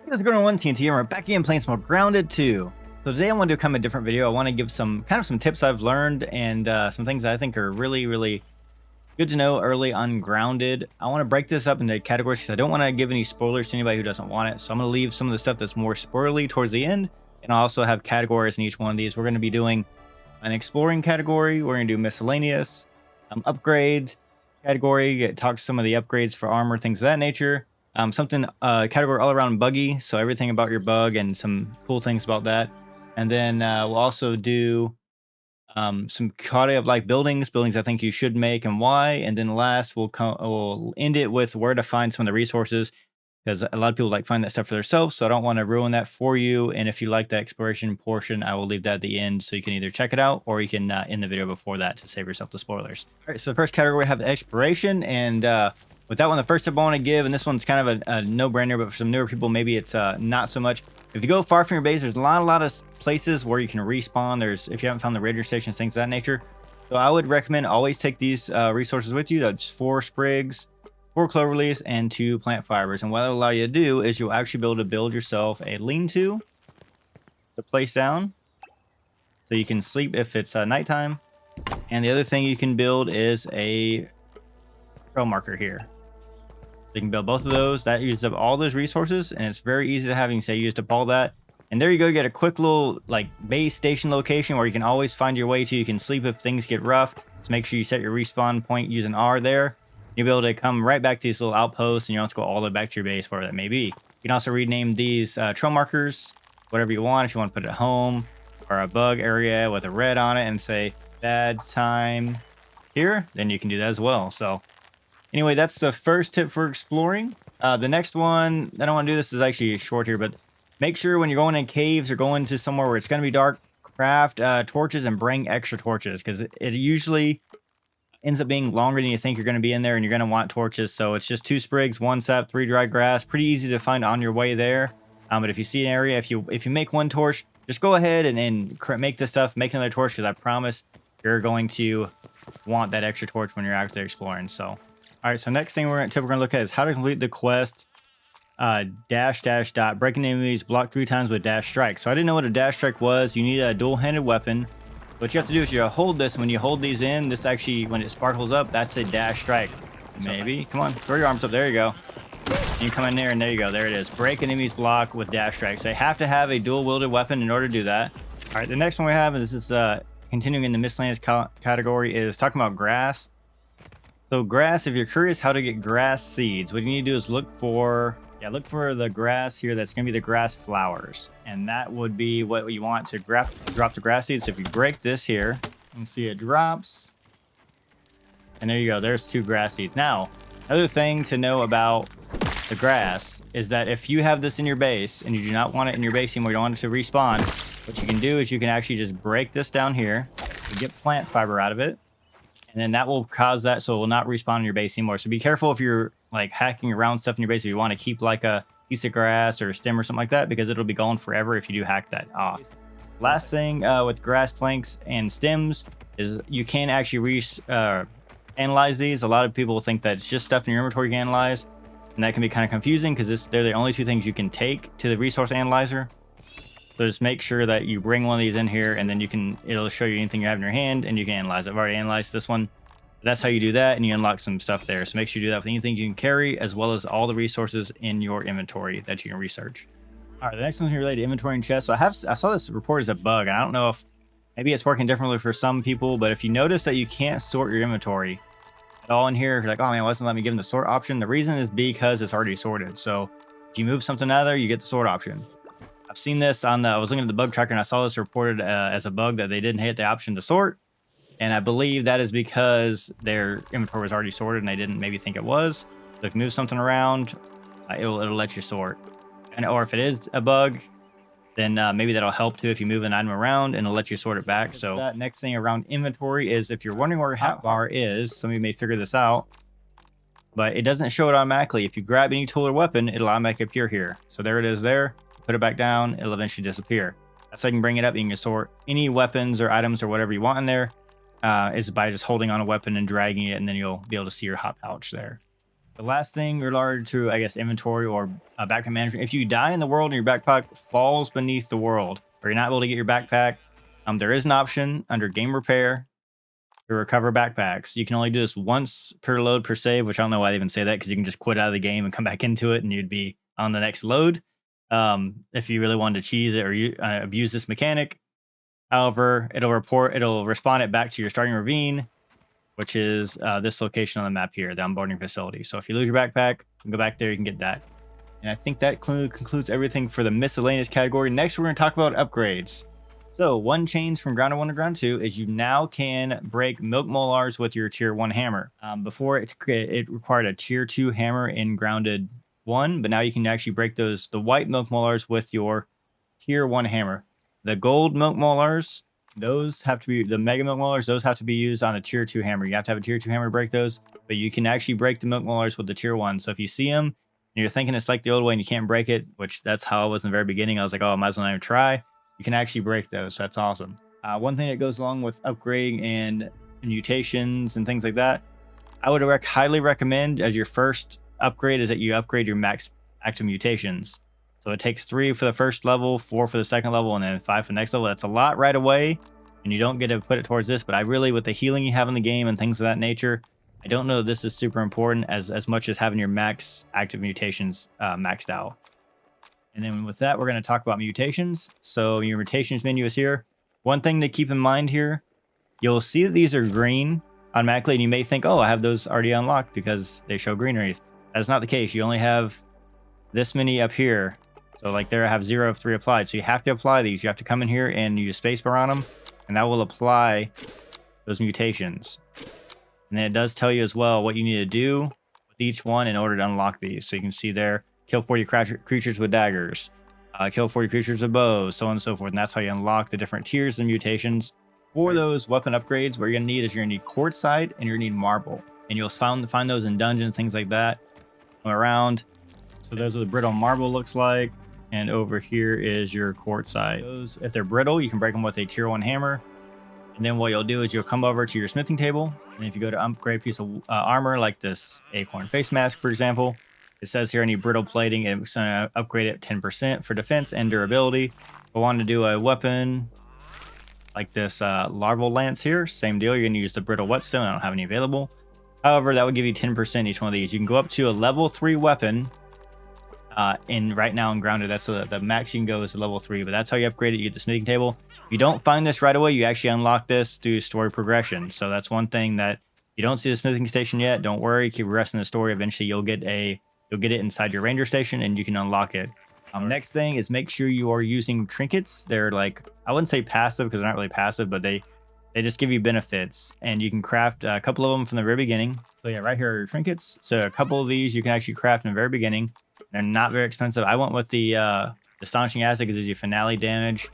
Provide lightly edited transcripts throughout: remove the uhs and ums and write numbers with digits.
What's going on, TNT, and we're back again playing some more Grounded 2. So today I want to do kind of a different video. I want to give some tips I've learned and some things that I think are really good to know early on Grounded. I want to break this up into categories because I don't want to give any spoilers to anybody who doesn't want it. So I'm going to leave some of the stuff that's more spoilery towards the end, and I also have categories in each one of these. We're going to be doing an exploring category. We're going to do miscellaneous, upgrade category. Talk some of the upgrades for armor, things of that nature. Category all around Buggy, so everything about your bug and some cool things about that. And then we'll also do some quality of life buildings I think you should make and why. And then last we'll end it with where to find some of the resources, because a lot of people find that stuff for themselves, so I don't want to ruin that for you. And if you like the exploration portion, I will leave that at the end, so you can either check it out or you can end the video before that to save yourself the spoilers. All right, so the first category I have exploration, and with that one, the first tip I want to give, and this one's kind of a no-brainer, but for some newer people, maybe it's not so much. If you go far from your base, there's a lot of places where you can respawn. If you haven't found the ranger stations, things of that nature. So I would recommend always take these resources with you. That's 4 sprigs, 4 clover leaves, and 2 plant fibers. And what it'll allow you to do is you'll actually be able to build yourself a lean-to to place down, so you can sleep if it's nighttime. And the other thing you can build is a trail marker here. You can build both of those. That uses up all those resources, and it's very easy to have. You can say you used up all that, and there you go. You get a quick little base station location where you can always find your way to. You can sleep if things get rough. So make sure you set your respawn point using R there. You'll be able to come right back to these little outposts, and you don't have to go all the way back to your base, wherever that may be. You can also rename these trail markers whatever you want. If you want to put it at home or a bug area with a red on it and say bad time here, then you can do that as well. So anyway, that's the first tip for exploring. The next one, I don't want to do this, is actually short here, but make sure when you're going in caves or going to somewhere where it's going to be dark, craft torches and bring extra torches, because it usually ends up being longer than you think you're going to be in there, and you're going to want torches. So it's just 2 sprigs, 1 sap, 3 dry grass. Pretty easy to find on your way there. But if you see an area, if you make 1 torch, just go ahead and make this stuff, make another torch, because I promise you're going to want that extra torch when you're out there exploring. So all right, so next thing we're going to look at is how to complete the quest -- breaking enemies block 3 times with dash strike. So I didn't know what a dash strike was. You need a dual-handed weapon. What you have to do is you hold this, and when you hold these in, this actually, when it sparkles up, that's a dash strike. Maybe. Come on, throw your arms up. There you go. You come in there, and there you go. There it is. Break enemies block with dash strike. So you have to have a dual-wielded weapon in order to do that. All right, the next one we have, and this is continuing in the miscellaneous category, is talking about grass. So grass, if you're curious how to get grass seeds, what you need to do is look for the grass here. That's going to be the grass flowers. And that would be what you want to drop the grass seeds. So if you break this here, you can see it drops. And there you go. There's 2 grass seeds. Now, another thing to know about the grass is that if you have this in your base and you do not want it in your base anymore, you don't want it to respawn, what you can do is you can actually just break this down here and get plant fiber out of it. And then that will cause that, so it will not respawn in your base anymore. So be careful if you're hacking around stuff in your base, if you want to keep a piece of grass or a stem or something like that, because it'll be gone forever if you do hack that off. Last thing with grass planks and stems is you can actually analyze these. A lot of people think that it's just stuff in your inventory you can analyze, and that can be kind of confusing because they're the only 2 things you can take to the resource analyzer. So just make sure that you bring one of these in here, and then it'll show you anything you have in your hand, and you can analyze it. I've already analyzed this one. That's how you do that, and you unlock some stuff there. So make sure you do that with anything you can carry, as well as all the resources in your inventory that you can research. All right, the next one here related to inventory and chests. So I saw this report as a bug, and I don't know if maybe it's working differently for some people, but if you notice that you can't sort your inventory at all in here, you're like, oh man, why doesn't let me give them the sort option? The reason is because it's already sorted. So if you move something out of there, you get the sort option. I've seen this I was looking at the bug tracker, and I saw this reported as a bug that they didn't hit the option to sort. And I believe that is because their inventory was already sorted and they didn't maybe think it was. So if you move something around, it'll let you sort. Or if it is a bug, then maybe that'll help too if you move an item around, and it'll let you sort it back. So that next thing around inventory is, if you're wondering where your hotbar is, some of you may figure this out, but it doesn't show it automatically. If you grab any tool or weapon, it'll automatically appear here. So there it is there. Put it back down, it'll eventually disappear. That's how you can bring it up. You can sort any weapons or items or whatever you want in there. Is by just holding on a weapon and dragging it, and then you'll be able to see your hot pouch there. The last thing related to, I guess, inventory or backpack management. If you die in the world and your backpack falls beneath the world, or you're not able to get your backpack, there is an option under game repair to recover backpacks. You can only do this once per load per save, which I don't know why they even say that, because you can just quit out of the game and come back into it and you'd be on the next load. If you really wanted to cheese it or abuse this mechanic. However, it'll respond it back to your starting ravine, which is this location on the map here, the onboarding facility. So if you lose your backpack, you can go back there, you can get that. And I think that concludes everything for the miscellaneous category. Next, we're going to talk about upgrades. So one change from ground 1 to ground 2 is you now can break milk molars with your tier 1 hammer. Before it required a tier 2 hammer in grounded 1, but now you can actually break the white milk molars with your tier 1 hammer. The gold milk molars, those have to be, the mega milk molars, those have to be used on a tier 2 hammer. You have to have a tier 2 hammer to break those, but you can actually break the milk molars with the tier 1. So if you see them and you're thinking it's like the old way and you can't break it, which that's how I was in the very beginning, I was like, oh, I might as well not even try. You can actually break those, so that's awesome. One thing that goes along with upgrading and mutations and things like that, I would highly recommend as your first upgrade is that you upgrade your max active mutations. So it takes 3 for the first level, 4 for the second level, and then 5 for the next level. That's a lot right away, and you don't get to put it towards this, but I really, with the healing you have in the game and things of that nature, I don't know this is super important as much as having your max active mutations maxed out. And then with that, we're going to talk about mutations. So your mutations menu is here. One thing to keep in mind here, you'll see that these are green automatically, and you may think, oh, I have those already unlocked because they show green underneath. That's not the case. You only have this many up here. So like there, I have 0 of 3 applied. So you have to apply these. You have to come in here and use spacebar on them, and that will apply those mutations. And then it does tell you as well what you need to do with each one in order to unlock these. So you can see there, kill 40 creatures with daggers, kill 40 creatures with bows, so on and so forth. And that's how you unlock the different tiers and mutations. For those weapon upgrades, what you're going to need is you're going to need quartzite and you're going to need marble. And you'll find those in dungeons, things like that around. So there's what the brittle marble looks like. And over here is your quartzite. Those, if they're brittle, you can break them with a tier 1 hammer. And then what you'll do is you'll come over to your smithing table. And if you go to upgrade a piece of armor, like this acorn face mask, for example, it says here I need brittle plating. It's going to upgrade it 10% for defense and durability. If I want to do a weapon like this larval lance here, same deal. You're going to use the brittle whetstone. I don't have any available. However, that would give you 10% each one of these. You can go up to a level 3 weapon. Right now in grounded, that's the max you can go is a level 3, but that's how you upgrade it. You get the smithing table. If you don't find this right away, you actually unlock this through story progression. So that's one thing that you don't see the smithing station yet. Don't worry, keep progressing the story. Eventually you'll get it inside your ranger station and you can unlock it. Next thing is make sure you are using trinkets. They're like, I wouldn't say passive because they're not really passive, but they just give you benefits, and you can craft a couple of them from the very beginning. So yeah, right here are your trinkets. So a couple of these you can actually craft in the very beginning. They're not very expensive. I went with the astonishing acid because it gives you finale damage.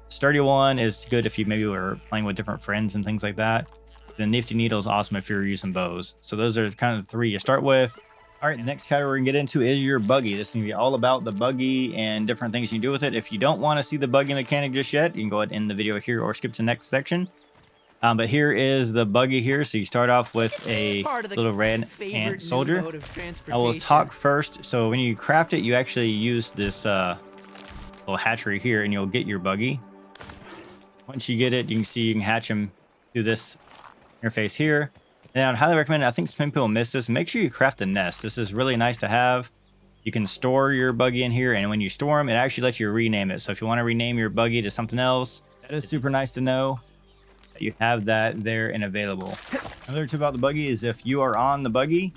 Sturdy one is good if you maybe were playing with different friends and things like that. The nifty needle is awesome if you're using bows. So those are kind of the 3 you start with. All right, the next category we're gonna get into is your buggy. This is gonna be all about the buggy and different things you can do with it. If you don't want to see the buggy mechanic just yet, you can go ahead and end the video here or skip to the next section. But here is the buggy here. So you start off with a little red ant soldier. I will talk first. So when you craft it, you actually use this little hatchery here, and you'll get your buggy. Once you get it, you can see you can hatch them through this interface here. And I'd highly recommend, I think some people miss this, make sure you craft a nest. This is really nice to have. You can store your buggy in here, and when you store them, it actually lets you rename it. So if you want to rename your buggy to something else, that is super nice to know that you have that there and available. Another tip about the buggy is if you are on the buggy,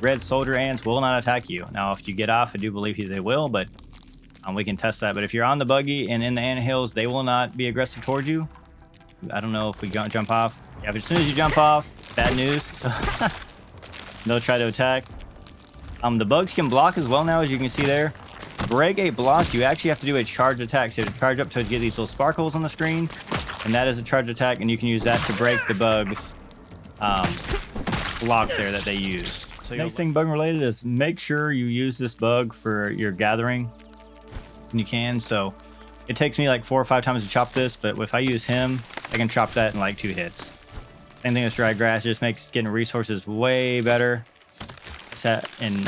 red soldier ants will not attack you. Now, if you get off, I do believe they will, but we can test that. But if you're on the buggy and in the ant hills, they will not be aggressive towards you. I don't know if we jump off. Yeah, but as soon as you jump off, bad news. So they'll try to attack. The bugs can block as well now, as you can see there. Break a block, you actually have to do a charge attack. So you have to charge up to get these little sparkles on the screen. And that is a charge attack, and you can use that to break the bugs block there that they use. So next thing bug related is make sure you use this bug for your gathering when you can. So it takes me like 4 or 5 times to chop this, but if I use him, I can chop that in like 2 hits. Same thing with dry grass, it just makes getting resources way better. set in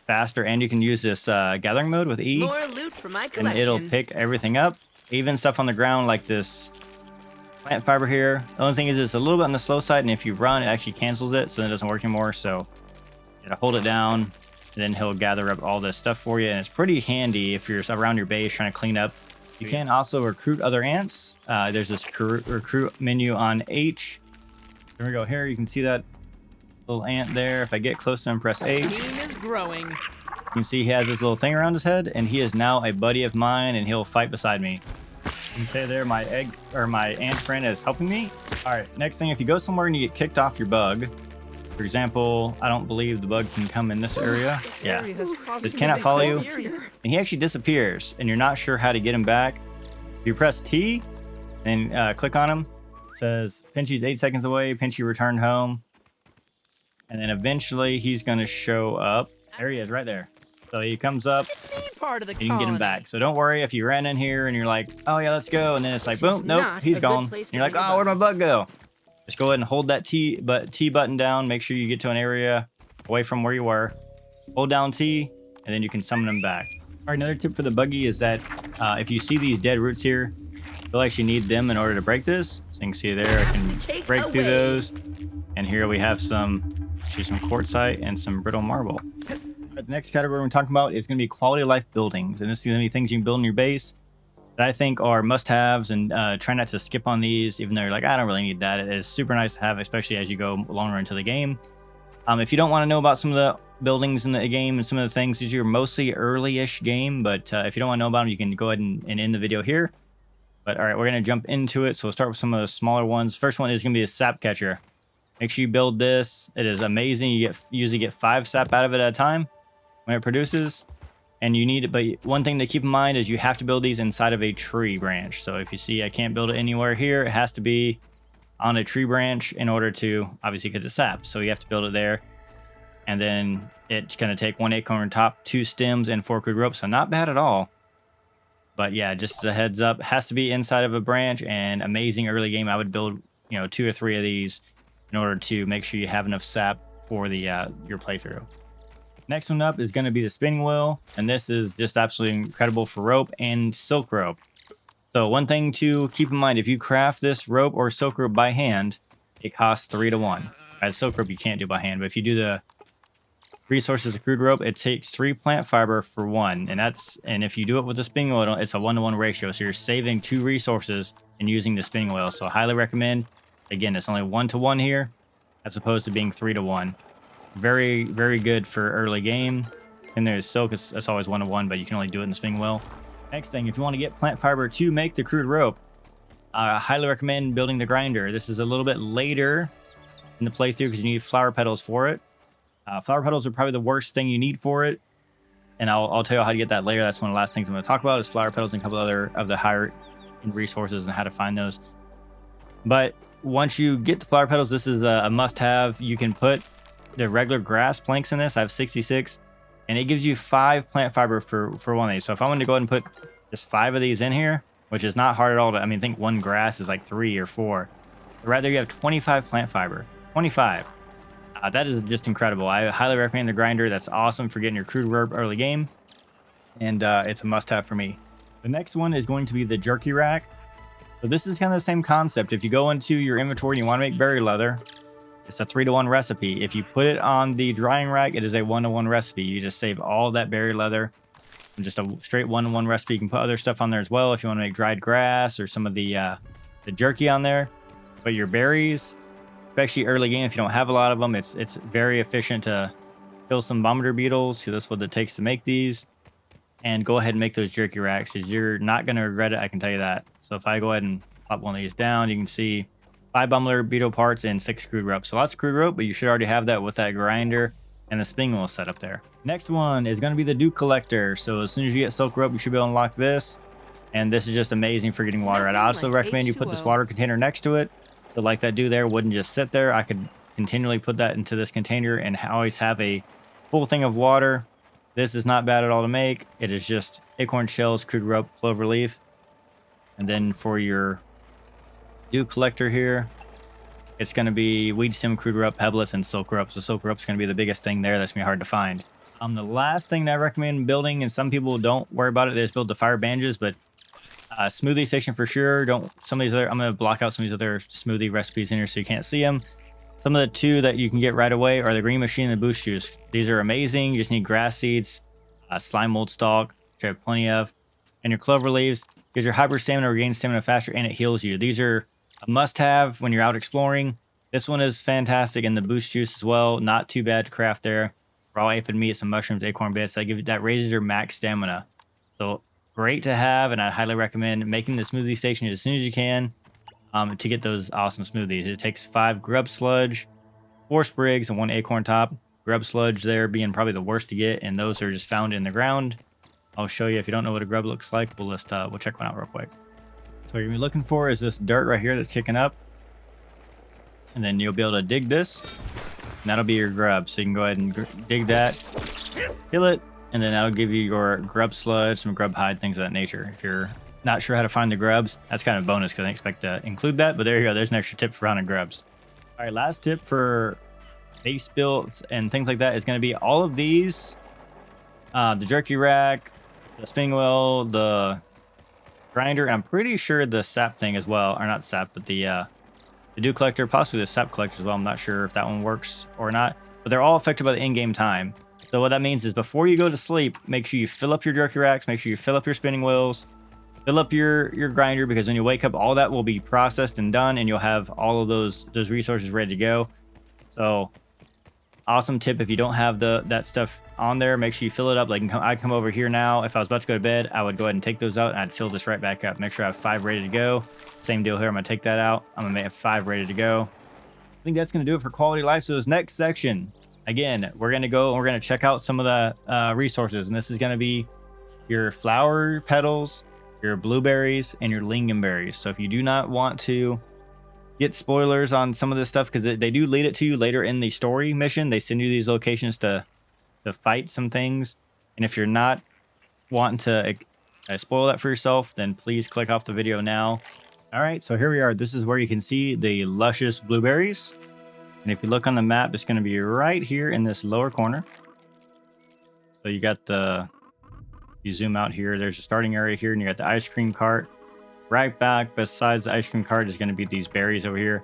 faster, and you can use this gathering mode with E, More loot for my and collection. it'll pick everything up, even stuff on the ground like this plant fiber here. The only thing is it's a little bit on the slow side, and if you run, it actually cancels it, so it doesn't work anymore. So you gotta hold it down, and then he'll gather up all this stuff for you, and it's pretty handy if you're around your base trying to clean up. You can also recruit other ants. There's this recruit menu on H. There we go. Here you can see that little ant there. If I get close to him, press H. Team is growing. You can see he has this little thing around his head, and he is now a buddy of mine, and he'll fight beside me. You can say there, my ant friend is helping me. All right, next thing, if you go somewhere and you get kicked off your bug, for example, I don't believe the bug can come in this area. Yeah, this cannot follow you, and he actually disappears, and you're not sure how to get him back. If you press T and click on him, it says Pinchy's 8 seconds away, Pinchy returned home. And then eventually he's going to show up. There he is, right there. So he comes up, Part of the and you can get him back. So don't worry if you ran in here and you're like, oh yeah, let's go. And then it's like, boom, nope, he's gone. And you're like, oh, where'd my bug go? Just go ahead and hold that T button down. Make sure you get to an area away from where you were. Hold down T, and then you can summon him back. All right, another tip for the buggy is that if you see these dead roots here, you'll actually need them in order to break this. So you can see there, I can break through those. And here we have some quartzite and some brittle marble. The next category we're talking about is going to be quality of life buildings, and this is going to be things you can build in your base that I think are must-haves, and try not to skip on these, even though you're like, I don't really need that. It is super nice to have, especially as you go longer into the game. If you don't want to know about some of the buildings in the game and some of the things, these are mostly early-ish game, but if you don't want to know about them, you can go ahead and end the video here. But all right, we're going to jump into it. So we'll start with some of the smaller ones. First one is going to be a sap catcher. Make sure you build this. It is amazing. You usually get 5 sap out of it at a time when it produces, and you need it. But one thing to keep in mind is you have to build these inside of a tree branch. So if you see I can't build it anywhere here, it has to be on a tree branch in order to, obviously, because it's sap. So you have to build it there, and then it's going to take 1 acorn top, 2 stems, and 4 crude ropes. So not bad at all. But yeah, just a heads up, it has to be inside of a branch. And amazing early game. I would build 2 or 3 of these in order to make sure you have enough sap for the your playthrough. Next one up is going to be the spinning wheel, and this is just absolutely incredible for rope and silk rope. So one thing to keep in mind, if you craft this rope or silk rope by hand, it costs 3 to 1. As silk rope you can't do by hand, but if you do the resources of crude rope, it takes 3 plant fiber for 1, and if you do it with the spinning wheel, it's a 1-to-1 ratio. So you're saving 2 resources and using the spinning wheel. So I highly recommend. Again, it's only 1-to-1 here, as opposed to being 3-to-1. Very, very good for early game. And there's silk, it's always 1-to-1, but you can only do it in the spinning wheel. Next thing, if you want to get plant fiber to make the crude rope, I highly recommend building the grinder. This is a little bit later in the playthrough because you need flower petals for it. Flower petals are probably the worst thing you need for it, and I'll tell you how to get that later. That's one of the last things I'm going to talk about is flower petals and a couple other of the higher resources and how to find those. But once you get the flower petals, this is a must-have. You can put the regular grass planks in this. I have 66, and it gives you 5 plant fiber for one of these. So if I wanted to go ahead and put just 5 of these in here, which is not hard at all to, I mean, think one grass is like 3 or 4. Right there, you have 25 plant fiber. 25. That is just incredible. I highly recommend the grinder. That's awesome for getting your crude rope early game, and it's a must-have for me. The next one is going to be the jerky rack. So this is kind of the same concept. If you go into your inventory and you want to make berry leather, it's a 3-to-1 recipe. If you put it on the drying rack, it is a 1-to-1 recipe. You just save all that berry leather. And just a straight 1-to-1 recipe. You can put other stuff on there as well if you want to make dried grass or some of the jerky on there. But your berries, especially early game, if you don't have a lot of them, it's very efficient to kill some bombardier beetles. So that's what it takes to make these. And go ahead and make those jerky racks, because you're not going to regret it, I can tell you that. So if I go ahead and pop one of these down, you can see 5 bombardier beetle parts and 6 crude rope. So lots of crude rope, but you should already have that with that grinder and the spinning wheel set up there. Next one is going to be the dew collector. So as soon as you get silk rope, you should be able to unlock this. And this is just amazing for getting water. I'd also recommend you put this water container next to it. So like that dew there wouldn't just sit there. I could continually put that into this container and always have a full thing of water. This is not bad at all to make. It is just acorn shells, crude rope, clover leaf. And then for your dew collector here, it's going to be weed stem, crude rope, pebbless, and silk rope. So silk rope's going to be the biggest thing there. That's going to be hard to find. The last thing that I recommend building, and some people don't worry about it, they just build the fire bandages, but smoothie station for sure. Don't some of these other, I'm going to block out some of these other smoothie recipes in here so you can't see them. Some of the two that you can get right away are the green machine and the boost juice. These are amazing. You just need grass seeds, slime mold stalk, which I have plenty of, and your clover leaves. Gives your hyper stamina, regains stamina faster, and it heals you. These are a must-have when you're out exploring. This one is fantastic, and the boost juice as well. Not too bad to craft there. Raw aphid meat, some mushrooms, acorn bits. That raises your max stamina. So great to have, and I highly recommend making the smoothie station as soon as you can to get those awesome smoothies. It takes 5 grub sludge, 4 sprigs, and 1 acorn top. Grub sludge there being probably the worst to get, and those are just found in the ground. I'll show you if you don't know what a grub looks like. We'll check one out real quick. So what you're gonna be looking for is this dirt right here that's kicking up, and then you'll be able to dig this. And that'll be your grub. So you can go ahead and dig that, kill it, and then that'll give you your grub sludge, some grub hide, things of that nature. If you're not sure how to find the grubs, that's kind of a bonus because I didn't expect to include that, but there you go. There's an extra tip for finding grubs. All right, last tip for base builds and things like that is going to be all of these, the jerky rack, the spinning wheel, the grinder, and I'm pretty sure the sap thing as well, or not sap, but the dew collector, possibly the sap collector as well. I'm not sure if that one works or not, but they're all affected by the in-game time. So what that means is before you go to sleep, make sure you fill up your jerky racks, make sure you fill up your spinning wheels, fill up your grinder, because when you wake up, all that will be processed and done, and you'll have all of those resources ready to go. So awesome tip. If you don't have that stuff on there, make sure you fill it up. Like I'd come over here now. If I was about to go to bed, I would go ahead and take those out, and I'd fill this right back up. Make sure I have 5 ready to go. Same deal here. I'm gonna take that out. I'm gonna have 5 ready to go. I think that's gonna do it for quality life. So this next section, again, we're gonna go and we're gonna check out some of the resources, and this is gonna be your flower petals, your blueberries, and your lingonberries. So if you do not want to get spoilers on some of this stuff, because they do lead it to you later in the story mission, they send you these locations to fight some things, and if you're not wanting to spoil that for yourself, then please click off the video now. All right, so here we are. This is where you can see the luscious blueberries, and if you look on the map, it's going to be right here in this lower corner. So you got you zoom out here, there's a starting area here, and you got the ice cream cart. Right back besides the ice cream cart is going to be these berries over here,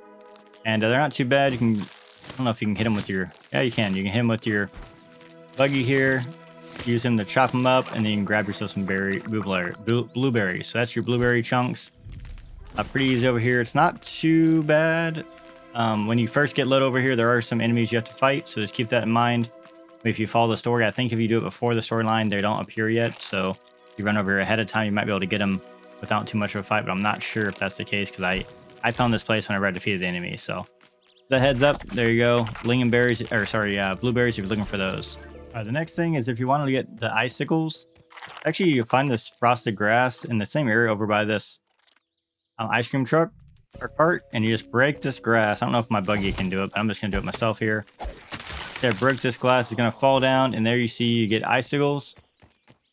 and they're not too bad. You can, I don't know if you can hit them with your, yeah, you can hit them with your buggy here, use them to chop them up, and then you can grab yourself some blueberries. So that's your blueberry chunks. Pretty easy over here. It's not too bad. When you first get lit over here, there are some enemies you have to fight, so just keep that in mind. If you follow the story, I think if you do it before the storyline, they don't appear yet, so if you run over here ahead of time, you might be able to get them without too much of a fight, but I'm not sure if that's the case, because I found this place whenever I defeated the enemy. So the heads up, there you go. Lingonberries, or sorry, blueberries if you're looking for those. The next thing is if you want to get the icicles, actually you find this frosted grass in the same area over by this ice cream truck or cart, and you just break this grass. I don't know if my buggy can do it, but I'm just gonna do it myself here. Yeah, break this glass, it's gonna fall down, and there you see you get icicles.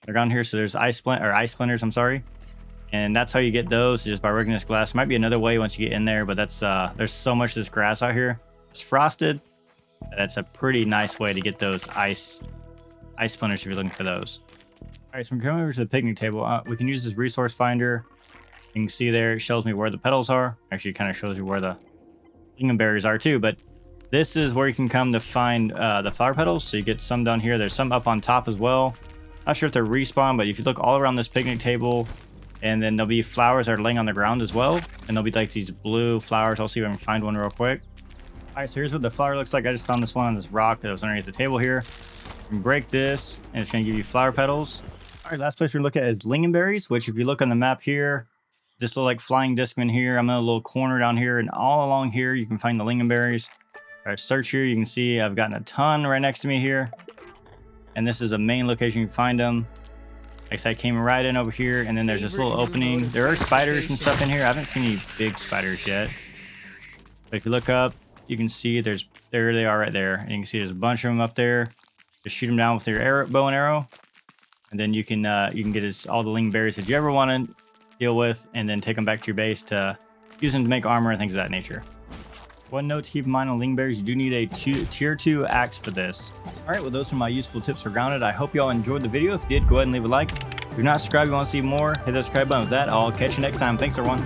They're down here, so there's ice splinters, I'm sorry. And that's how you get those, just by breaking this glass. Might be another way once you get in there, but that's there's so much of this grass out here. It's frosted. That's a pretty nice way to get those ice splinters if you're looking for those. All right, so we're coming over to the picnic table. We can use this resource finder. You can see there, it shows me where the petals are. Actually, it kind of shows you where the lingonberries are too, but this is where you can come to find the flower petals. So you get some down here. There's some up on top as well. Not sure if they're respawn, but if you look all around this picnic table, and then there'll be flowers that are laying on the ground as well. And there'll be like these blue flowers. I'll see if I can find one real quick. All right, so here's what the flower looks like. I just found this one on this rock that was underneath the table here. You can break this, and it's gonna give you flower petals. All right, last place we're gonna look at is lingonberries, which if you look on the map here, just little like flying discman here. I'm in a little corner down here, and all along here, you can find the lingonberries. All right, search here. You can see I've gotten a ton right next to me here. And this is a main location you can find them. Like I said, I came right in over here, and then there's this little opening. There are spiders and stuff in here. I haven't seen any big spiders yet. But if you look up, you can see there they are right there. And you can see there's a bunch of them up there. Just shoot them down with your bow and arrow. And then you can get all the lingonberries that you ever want to deal with, and then take them back to your base to use them to make armor and things of that nature. One note to keep in mind on Lingonberries, you do need a tier 2 axe for this. Alright, well those are my useful tips for grounded. I hope y'all enjoyed the video. If you did, go ahead and leave a like. If you're not subscribed, you want to see more, hit that subscribe button. With that, I'll catch you next time. Thanks everyone.